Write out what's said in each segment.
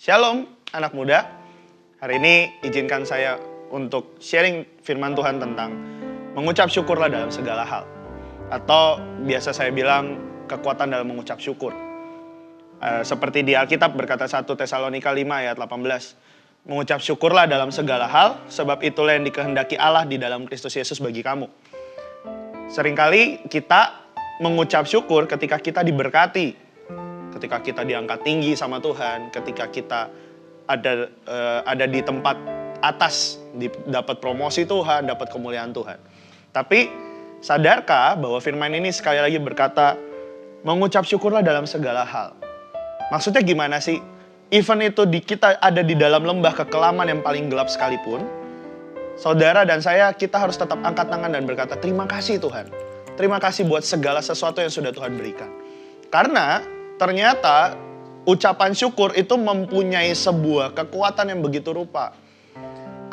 Shalom anak muda. Hari ini izinkan saya untuk sharing firman Tuhan tentang mengucap syukurlah dalam segala hal. Atau biasa saya bilang kekuatan dalam mengucap syukur. Seperti di Alkitab berkata 1 Tesalonika 5 ayat 18. Mengucap syukurlah dalam segala hal, sebab itulah yang dikehendaki Allah di dalam Kristus Yesus bagi kamu. Seringkali kita mengucap syukur ketika kita diberkati. Ketika kita diangkat tinggi sama Tuhan, ketika kita ada di tempat atas, dapat promosi Tuhan, dapat kemuliaan Tuhan. Tapi sadarkah bahwa firman ini sekali lagi berkata, mengucap syukurlah dalam segala hal. Maksudnya gimana sih? Even itu kita ada di dalam lembah kekelaman yang paling gelap sekalipun, saudara dan saya, kita harus tetap angkat tangan dan berkata, terima kasih Tuhan. Terima kasih buat segala sesuatu yang sudah Tuhan berikan. Karena ternyata ucapan syukur itu mempunyai sebuah kekuatan yang begitu rupa.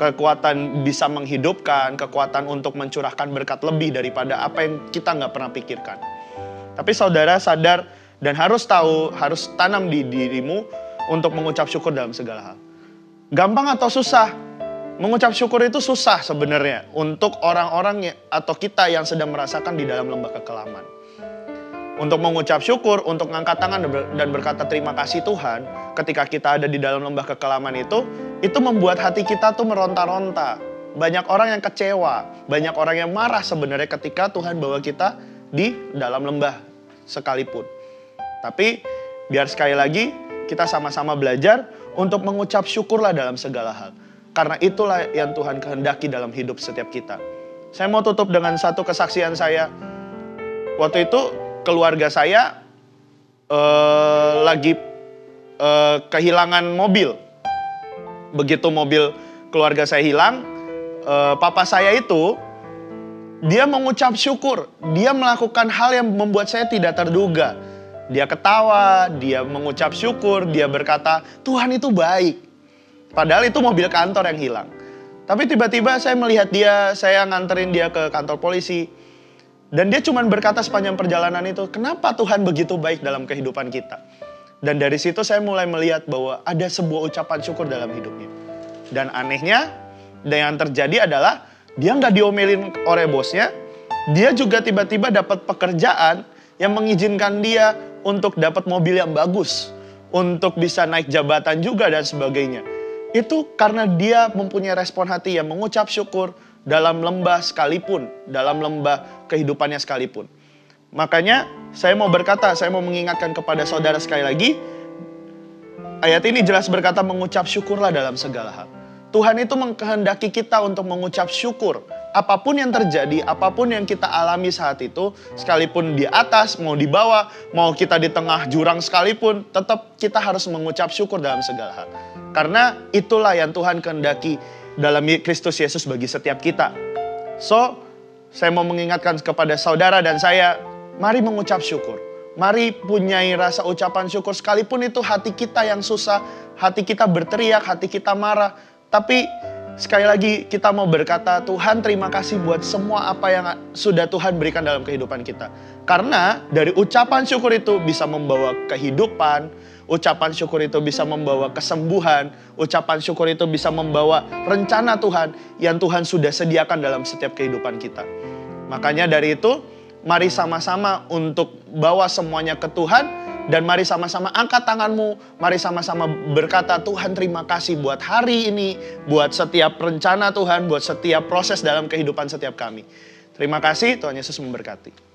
Kekuatan bisa menghidupkan, kekuatan untuk mencurahkan berkat lebih daripada apa yang kita nggak pernah pikirkan. Tapi saudara sadar dan harus tahu, harus tanam di dirimu untuk mengucap syukur dalam segala hal. Gampang atau susah? Mengucap syukur itu susah sebenarnya untuk orang-orang atau kita yang sedang merasakan di dalam lembah kekelaman. Untuk mengucap syukur, untuk ngangkat tangan dan berkata terima kasih Tuhan, ketika kita ada di dalam lembah kekelaman itu membuat hati kita tuh meronta-ronta. Banyak orang yang kecewa, banyak orang yang marah sebenarnya ketika Tuhan bawa kita di dalam lembah sekalipun. Tapi biar sekali lagi kita sama-sama belajar untuk mengucap syukurlah dalam segala hal. Karena itulah yang Tuhan kehendaki dalam hidup setiap kita. Saya mau tutup dengan satu kesaksian saya. Waktu itu keluarga saya lagi kehilangan mobil. Begitu mobil keluarga saya hilang, papa saya itu, dia mengucap syukur. Dia melakukan hal yang membuat saya tidak terduga. Dia ketawa, dia mengucap syukur, dia berkata, Tuhan itu baik. Padahal itu mobil kantor yang hilang. Tapi tiba-tiba saya melihat dia, saya nganterin dia ke kantor polisi. Dan dia cuma berkata sepanjang perjalanan itu, kenapa Tuhan begitu baik dalam kehidupan kita? Dan dari situ saya mulai melihat bahwa ada sebuah ucapan syukur dalam hidupnya. Dan anehnya, yang terjadi adalah dia nggak diomelin oleh bosnya. Dia juga tiba-tiba dapat pekerjaan yang mengizinkan dia untuk dapat mobil yang bagus. Untuk bisa naik jabatan juga dan sebagainya. Itu karena dia mempunyai respon hati yang mengucap syukur dalam lembah sekalipun, dalam lembah kehidupannya sekalipun. Makanya saya mau berkata, saya mau mengingatkan kepada saudara sekali lagi, ayat ini jelas berkata mengucap syukurlah dalam segala hal. Tuhan itu mengkehendaki kita untuk mengucap syukur. Apapun yang terjadi, apapun yang kita alami saat itu, sekalipun di atas, mau di bawah, mau kita di tengah jurang sekalipun, tetap kita harus mengucap syukur dalam segala hal. Karena itulah yang Tuhan kehendaki dalam Kristus Yesus bagi setiap kita. So, saya mau mengingatkan kepada saudara dan saya, mari mengucap syukur. Mari punyai rasa ucapan syukur sekalipun itu hati kita yang susah, hati kita berteriak, hati kita marah. Tapi sekali lagi kita mau berkata, Tuhan terima kasih buat semua apa yang sudah Tuhan berikan dalam kehidupan kita. Karena dari ucapan syukur itu bisa membawa kehidupan, ucapan syukur itu bisa membawa kesembuhan. Ucapan syukur itu bisa membawa rencana Tuhan yang Tuhan sudah sediakan dalam setiap kehidupan kita. Makanya dari itu, mari sama-sama untuk bawa semuanya ke Tuhan. Dan mari sama-sama angkat tanganmu. Mari sama-sama berkata, Tuhan terima kasih buat hari ini. Buat setiap rencana Tuhan, buat setiap proses dalam kehidupan setiap kami. Terima kasih, Tuhan Yesus memberkati.